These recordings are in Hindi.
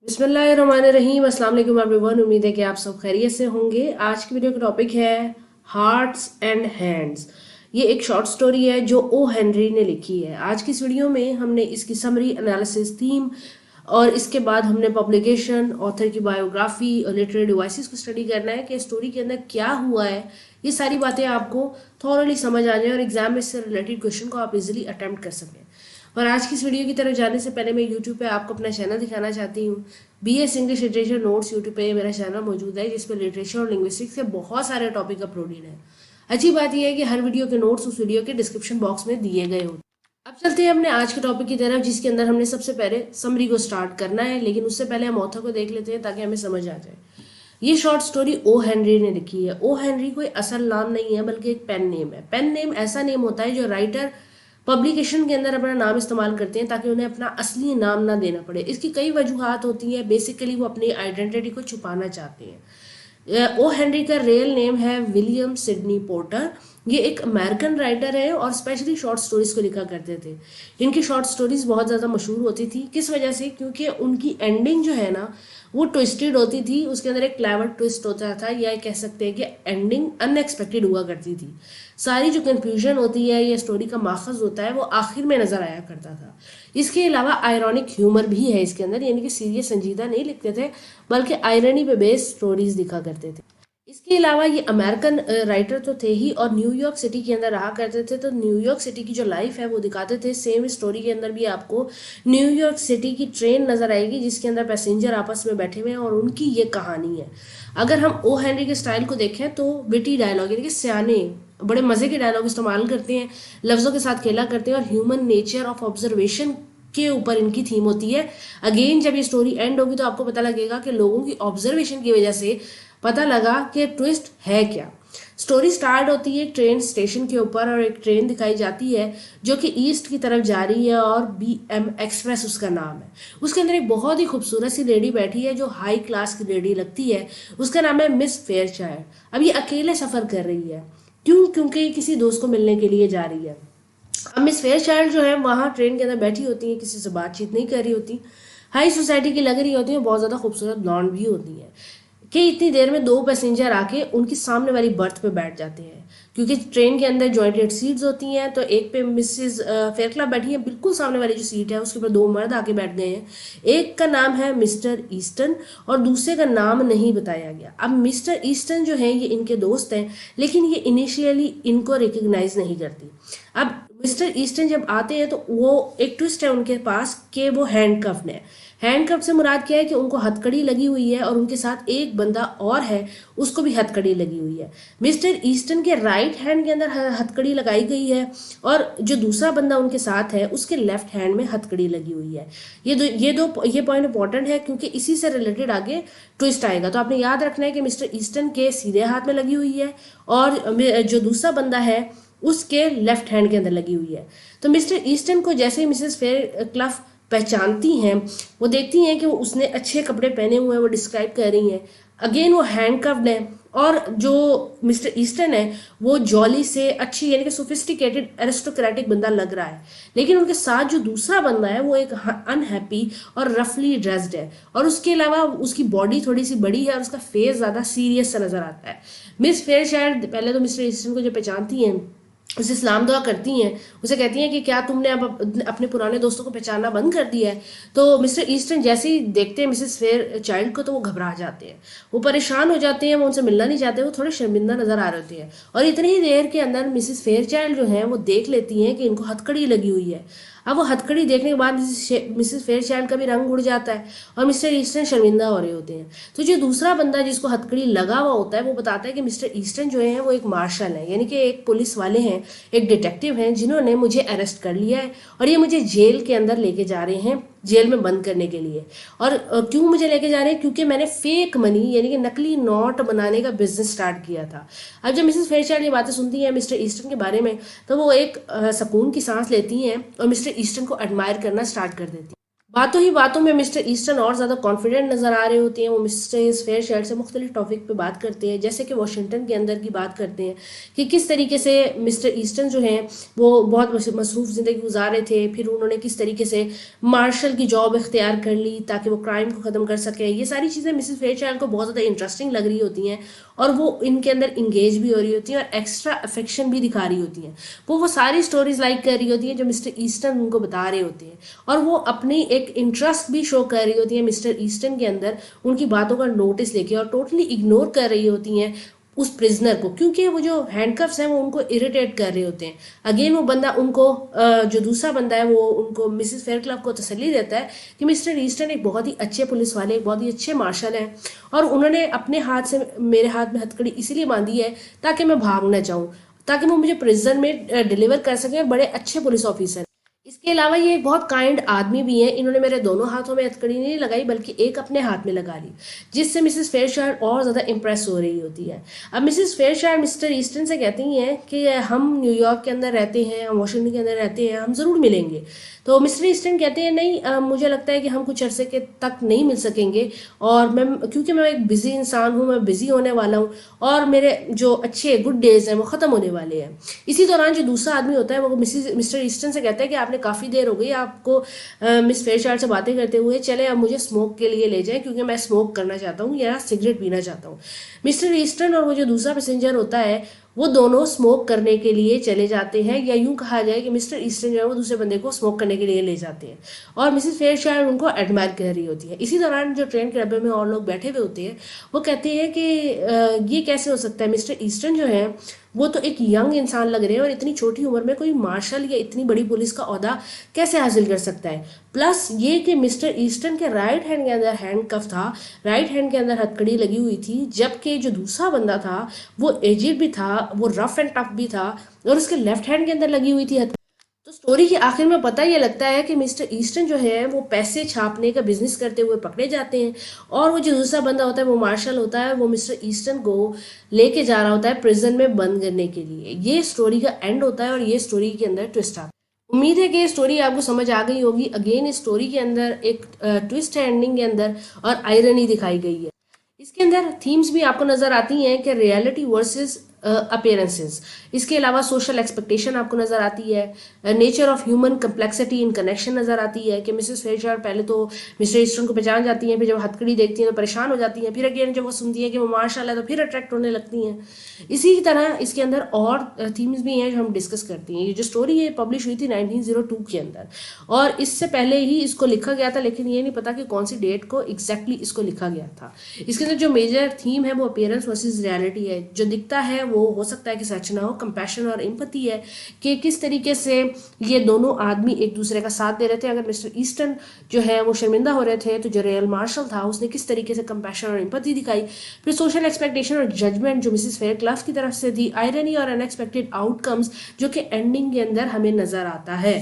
बिस्मिल्लाहिर्रहमानिर्रहीम। अस्सलाम वालेकुम एवरीवन। उम्मीद है कि आप सब खैरियत से होंगे। आज की वीडियो का टॉपिक है हार्ट्स एंड हैंड्स। ये एक शॉर्ट स्टोरी है जो ओ हेनरी ने लिखी है। आज की इस वीडियो में हमने इसकी समरी एनालिसिस थीम और इसके बाद हमने पब्लिकेशन, ऑथर की बायोग्राफी और लिटरेरी डिवाइसेस को स्टडी करना है कि स्टोरी के अंदर क्या हुआ है। ये सारी बातें आपको थॉरली समझ आ जाए और एग्जाम में इससे रिलेटेड क्वेश्चन को आप इजीली अटेम्प्ट कर सकें। और आज की इस वीडियो की तरफ जाने से पहले मैं यूट्यूब पे आपको अपना चैनल दिखाना चाहती हूँ। BS English literature notes YouTube पे मेरा चैनल मौजूद है जिसपे लिटरेचर और लिंग्विस्टिक्स के बहुत सारे टॉपिक अपलोडेड है। अच्छी बात यह है कि हर वीडियो के नोट्स उस वीडियो के डिस्क्रिप्शन बॉक्स में दिए गए होते हैं। अब चलते हैं अपने आज के टॉपिक की तरफ, जिसके अंदर हमने सबसे पहले समरी को स्टार्ट करना है। लेकिन उससे पहले हम ऑथर को देख लेते हैं ताकि हमें समझ आ जाए। ये शॉर्ट स्टोरी ओ हेनरी ने लिखी है। ओ हेनरी कोई असल नाम नहीं है बल्कि एक पेन नेम है। पेन नेम ऐसा नेम होता है जो राइटर पब्लिकेशन के अंदर अपना नाम इस्तेमाल करते हैं ताकि उन्हें अपना असली नाम ना देना पड़े। इसकी कई वजूहत होती हैं। बेसिकली वो अपनी आइडेंटिटी को छुपाना चाहते हैं। ओ हेनरी का रियल नेम है विलियम सिडनी पोर्टर। ये एक अमेरिकन राइटर है और स्पेशली शॉर्ट स्टोरीज को लिखा करते थे। इनकी शॉर्ट स्टोरीज बहुत ज़्यादा मशहूर होती थी। किस वजह से? क्योंकि उनकी एंडिंग जो है ना वो ट्विस्टेड होती थी। उसके अंदर एक क्लेवर ट्विस्ट होता था, या कह सकते हैं कि एंडिंग अनएक्सपेक्टेड हुआ करती थी। सारी जो कंफ्यूजन होती है या स्टोरी का माखज होता है वो आखिर में नजर आया करता था। इसके अलावा आयरॉनिक ह्यूमर भी है इसके अंदर, यानी कि सीरियस संजीदा नहीं लिखते थे बल्कि आयरनी पे बेस्ड स्टोरीज लिखा करते थे। इसके अलावा ये अमेरिकन राइटर तो थे ही और न्यूयॉर्क सिटी के अंदर रहा करते थे, तो न्यूयॉर्क सिटी की जो लाइफ है वो दिखाते थे। सेम स्टोरी के अंदर भी आपको न्यूयॉर्क सिटी की ट्रेन नजर आएगी जिसके अंदर पैसेंजर आपस में बैठे हुए हैं और उनकी ये कहानी है। अगर हम ओ हेनरी के स्टाइल को देखें तो विटी डायलॉग, यानी कि सियाने बड़े मजे के डायलॉग इस्तेमाल करते हैं, लफ्जों के साथ खेला करते हैं और ह्यूमन नेचर ऑफ ऑब्जर्वेशन के ऊपर इनकी थीम होती है। अगेन जब ये स्टोरी एंड होगी तो आपको पता लगेगा कि लोगों की ऑब्जर्वेशन की वजह से पता लगा कि ट्विस्ट है क्या। स्टोरी स्टार्ट होती है एक ट्रेन स्टेशन के ऊपर और एक ट्रेन दिखाई जाती है जो कि ईस्ट की तरफ जा रही है और BM एक्सप्रेस उसका नाम है। उसके अंदर एक बहुत ही खूबसूरत सी लेडी बैठी है जो हाई क्लास की लेडी लगती है। उसका नाम है मिस फेयरचाइल्ड। अब ये अकेले सफर कर रही है। क्यों? क्योंकि ये किसी दोस्त को मिलने के लिए जा रही है। अब मिस फेयरचाइल्ड जो है वहाँ ट्रेन के अंदर बैठी होती है, किसी से बातचीत नहीं कर रही होती, हाई सोसाइटी की लग रही होती है, बहुत ज़्यादा खूबसूरत ब्लॉन्ड भी होती है कि इतनी देर में दो पैसेंजर आके उनकी सामने वाली बर्थ पे बैठ जाते हैं। क्योंकि ट्रेन के अंदर जॉइंटेड सीट्स होती हैं तो एक पे मिसेस फेयरक्ला बैठी है, बिल्कुल सामने वाली जो सीट है उसके ऊपर दो मर्द आके बैठ गए हैं। एक का नाम है मिस्टर ईस्टन और दूसरे का नाम नहीं बताया गया। अब मिस्टर ईस्टन जो है ये इनके दोस्त हैं, लेकिन ये इनिशियली इनको रिकग्नाइज नहीं करती। अब मिस्टर ईस्टन जब आते हैं तो वो एक ट्विस्ट है उनके पास कि वो हैंडकफ्ड है। हैंडकफ से मुराद क्या है कि उनको हथकड़ी लगी हुई है और उनके साथ एक बंदा और है, उसको भी हथकड़ी लगी हुई है। मिस्टर ईस्टन के राइट हैंड के अंदर हथकड़ी लगाई गई है और जो दूसरा बंदा उनके साथ है उसके लेफ्ट हैंड में हथकड़ी लगी हुई है। ये पॉइंट इंपॉर्टेंट है क्योंकि इसी से रिलेटेड आगे ट्विस्ट आएगा। तो आपने याद रखना है कि मिस्टर ईस्टन के सीधे हाथ में लगी हुई है और जो दूसरा बंदा है उसके लेफ्ट हैंड के अंदर लगी हुई है। तो मिस्टर ईस्टन को जैसे ही मिसेस फेयरक्लफ पहचानती हैं, वो देखती हैं कि वो उसने अच्छे कपड़े पहने हुए हैं, वो डिस्क्राइब कर रही हैं। अगेन वो हैंडकफ्ड है और जो मिस्टर ईस्टन है वो जॉली से अच्छी, यानी कि सोफिस्टिकेटेड एरिस्टोक्रेटिक बंदा लग रहा है। लेकिन उनके साथ जो दूसरा बंदा है वो एक अनहैप्पी और रफली ड्रेस्ड है और उसके अलावा उसकी बॉडी थोड़ी सी बड़ी है और उसका फेस ज़्यादा सीरियस सा नजर आता है। मिस फेयरचाइल्ड पहले तो मिस्टर ईस्टन को जो पहचानती हैं उसे सलाम दुआ करती हैं, उसे कहती हैं कि क्या तुमने अब अपने पुराने दोस्तों को पहचानना बंद कर दिया है। तो मिस्टर ईस्टन जैसे ही देखते हैं मिसेस फेयर चाइल्ड को तो वो घबरा जाते हैं, वो परेशान हो जाते हैं, वो उनसे मिलना नहीं चाहते, वो थोड़े शर्मिंदा नजर आ रहे होते हैं। और इतनी ही देर के अंदर मिसेस फेयर चाइल्ड जो है वो देख लेती हैं कि इनको हथकड़ी लगी हुई है। अब वो हथकड़ी देखने के बाद मिसेस फेयरचाइल्ड का भी रंग उड़ जाता है और मिस्टर ईस्टन शर्मिंदा हो रहे होते हैं। तो जो दूसरा बंदा जिसको हथकड़ी लगा हुआ होता है वो बताता है कि मिस्टर ईस्टन जो है वो एक मार्शल है, यानी कि एक पुलिस वाले हैं, एक डिटेक्टिव हैं जिन्होंने मुझे अरेस्ट कर लिया है और ये मुझे जेल के अंदर लेके जा रहे हैं, जेल में बंद करने के लिए। और क्यों मुझे लेके जा रहे हैं? क्योंकि मैंने फेक मनी, यानी कि नकली नोट बनाने का बिजनेस स्टार्ट किया था। अब जब मिसेस फेयरचाइल्ड ये बातें सुनती हैं मिस्टर ईस्टन के बारे में तो वो एक सुकून की सांस लेती हैं और मिस्टर ईस्टन को एडमायर करना स्टार्ट कर देती हैं। बातों ही बातों में मिस्टर ईस्टर्न और ज़्यादा कॉन्फिडेंट नज़र आ रहे होते हैं। वो मिस्टर फेयरशाइल्ड से मुख्तलिफ टॉपिक पे बात करते हैं, जैसे कि वाशिंगटन के अंदर की बात करते हैं कि किस तरीके से मिस्टर ईस्टर्न जो हैं वो बहुत मसरूफ़ ज़िंदगी गुजार रहे थे, फिर उन्होंने किस तरीके से मार्शल की जॉब इख्तियार कर ली ताकि वो क्राइम को ख़त्म कर सकें। ये सारी चीज़ें मिसेस फेयरचाइल्ड को बहुत ज़्यादा इंटरेस्टिंग लग रही होती हैं और वो इनके अंदर इंगेज भी हो रही होती हैं और एक्स्ट्रा अफेक्शन भी दिखा रही होती हैं। वो सारी स्टोरीज लाइक कर रही होती हैं जो मिस्टर ईस्टर्न उनको बता रहे होते हैं, और वो अपनी एक इंटरेस्ट भी शो कर रही होती है मिस्टर ईस्टर्न के अंदर, उनकी बातों का नोटिस लेके, और टोटली इग्नोर कर रही होती हैं उस प्रिजनर को, क्योंकि वो जो हैंडकफ्स हैं वो उनको इरिटेट कर रहे होते हैं। अगेन वो बंदा उनको जो दूसरा बंदा है वो उनको मिसेस फेयरक्लव को तसल्ली देता है कि मिस्टर ईस्टर्न एक बहुत ही अच्छे पुलिस वाले, एक बहुत ही अच्छे मार्शल हैं, और उन्होंने अपने हाथ से मेरे हाथ में हथकड़ी इसीलिए बांधी है ताकि मैं भाग ना जाऊं, ताकि वो मुझे प्रिजन में डिलीवर कर सकें, और बड़े अच्छे पुलिस ऑफिसर। इसके अलावा ये एक बहुत काइंड आदमी भी हैं। इन्होंने मेरे दोनों हाथों में हथकड़ी नहीं लगाई बल्कि एक अपने हाथ में लगा ली, जिससे मिसेस फेयरशायर और ज़्यादा इम्प्रेस हो रही होती है। अब मिसेस फेयरशायर मिस्टर ईस्टन से कहती हैं कि हम न्यूयॉर्क के अंदर रहते हैं, हम वाशिंगटन के अंदर रहते हैं, हम ज़रूर मिलेंगे। तो मिस्टर ईस्टन कहते हैं नहीं, मुझे लगता है कि हम कुछ अरसे के तक नहीं मिल सकेंगे, और मैं क्योंकि मैं एक बिजी इंसान हूँ, मैं बिजी होने वाला हूँ, और मेरे जो अच्छे गुड डेज हैं वो ख़त्म होने वाले हैं। इसी दौरान जो दूसरा आदमी होता है वो मिस्टर ईस्टन से कहता है कि आपने काफ़ी देर हो गई आपको मिस फेयरचाइल्ड से बातें करते हुए, चले अब मुझे स्मोक के लिए ले जाएं क्योंकि मैं स्मोक करना चाहता हूँ या सिगरेट पीना चाहता हूँ। मिस्टर ईस्टन और वो जो दूसरा पैसेंजर होता है वो दोनों स्मोक करने के लिए चले जाते हैं, या यूं कहा जाए कि मिस्टर ईस्टन जो है वो दूसरे बंदे को स्मोक करने के लिए ले जाते हैं, और मिसेस फेयरचाइल्ड उनको एडमायर कर रही होती है। इसी दौरान जो ट्रेन के डब्बे में और लोग बैठे हुए होते हैं वो कहते हैं कि ये कैसे हो सकता है, मिस्टर ईस्टन जो है वो तो एक यंग इंसान लग रहे हैं, और इतनी छोटी उम्र में कोई मार्शल या इतनी बड़ी पुलिस का ओहदा कैसे हासिल कर सकता है। प्लस ये कि मिस्टर ईस्टन के राइट हैंड के अंदर हैंड कफ था, राइट हैंड के अंदर हथकड़ी लगी हुई थी, जबकि जो दूसरा बंदा था वो एजेड भी था, वो रफ एंड टफ भी था, और उसके लेफ्ट हैंड के अंदर लगी हुई थी। तो स्टोरी के आखिर में पता ये लगता है कि मिस्टर ईस्टन जो है वो पैसे छापने का बिजनेस करते हुए पकड़े जाते हैं, और वो जो दूसरा बंदा होता है वो मार्शल होता है, वो मिस्टर ईस्टन को लेके जा रहा होता है प्रिजन में बंद करने के लिए। ये स्टोरी का एंड होता है और ये स्टोरी के अंदर ट्विस्ट आता है। उम्मीद है कि ये स्टोरी आपको समझ आ गई होगी। अगेन इस स्टोरी के अंदर एक ट्विस्ट है एंडिंग के अंदर, और आयरनी दिखाई गई है। इसके अंदर थीम्स भी आपको नजर आती हैं कि रियलिटी वर्सेस अपीयरेंसेस। इसके अलावा सोशल एक्सपेक्टेशन आपको नजर आती है, nature of human complexity in connection नजर आती है कि मिसेस फेयरचाइल्ड पहले तो मिस्टर ईस्टर्न को पहचान जाती हैं, फिर जब हथकड़ी देखती हैं तो परेशान हो जाती हैं, फिर अगेन जब वो सुनती हैं कि वो मार्शल है तो फिर अट्रैक्ट होने लगती हैं। इसी तरह इसके अंदर और थीम्स भी हैं जो हम डिस्कस करती हैं। ये जो स्टोरी है पब्लिश हुई थी 1902 के अंदर, और इससे पहले ही इसको लिखा गया था, लेकिन ये नहीं पता कि कौन सी डेट को एग्जैक्टली इसको लिखा गया था। इसके अंदर जो मेजर थीम है वो अपीयरेंस वर्सेस रियलिटी है। जो दिखता है वो हो सकता है कि सच ना हो, कंपैशन और एम्पैथी है कि किस तरीके से ये दोनों आदमी एक दूसरे का साथ दे रहे थे। अगर मिस्टर ईस्टन जो है वो शर्मिंदा हो रहे थे तो जो रियल मार्शल था उसने किस तरीके से कंपैशन और एम्पैथी दिखाई। फिर सोशल एक्सपेक्टेशन और जजमेंट जो मिसेस फेयरक्लव की तरफ से थी, आयरनी और अनएक्सपेक्टेड आउटकम्स जो कि एंडिंग के अंदर हमें नजर आता है।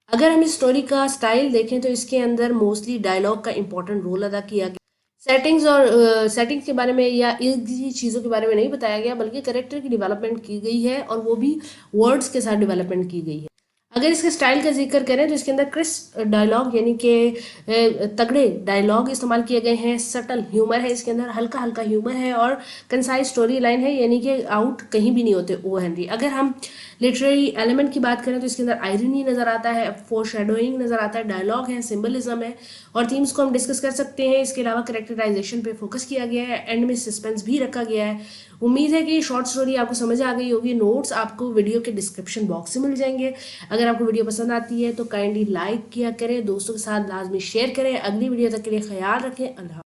अगर हम इस स्टोरी का स्टाइल देखें तो इसके अंदर मोस्टली डायलॉग का इंपॉर्टेंट रोल अदा किया गया। सेटिंग्स और सेटिंग्स के बारे में या इस चीज़ों के बारे में नहीं बताया गया, बल्कि करेक्टर की डेवलपमेंट की गई है, और वो भी वर्ड्स के साथ डेवलपमेंट की गई है। अगर इसके स्टाइल का जिक्र करें तो इसके अंदर क्रिस्प डायलॉग यानी कि तगड़े डायलॉग इस्तेमाल किए गए हैं, सटल ह्यूमर है इसके अंदर, हल्का हल्का ह्यूमर है, और कंसाइज स्टोरी लाइन है, यानी कि आउट कहीं भी नहीं होते ओ हेनरी। अगर हम लिटरेरी एलिमेंट की बात करें तो इसके अंदर आयरनी नज़र आता है, फोर शेडोइंग नज़र आता है, डायलॉग है, सिंबलिज्म है, और थीम्स को हम डिस्कस कर सकते हैं। इसके अलावा करेक्टराइजेशन पे फोकस किया गया है, एंड में सस्पेंस भी रखा गया है। उम्मीद है कि ये शॉर्ट स्टोरी आपको समझ आ गई होगी। नोट्स आपको वीडियो के डिस्क्रिप्शन बॉक्स से मिल जाएंगे। अगर आपको वीडियो पसंद आती है तो काइंडली लाइक किया करें, दोस्तों के साथ लाजमी शेयर करें। अगली वीडियो तक के लिए ख्याल रखें। अल्लाह।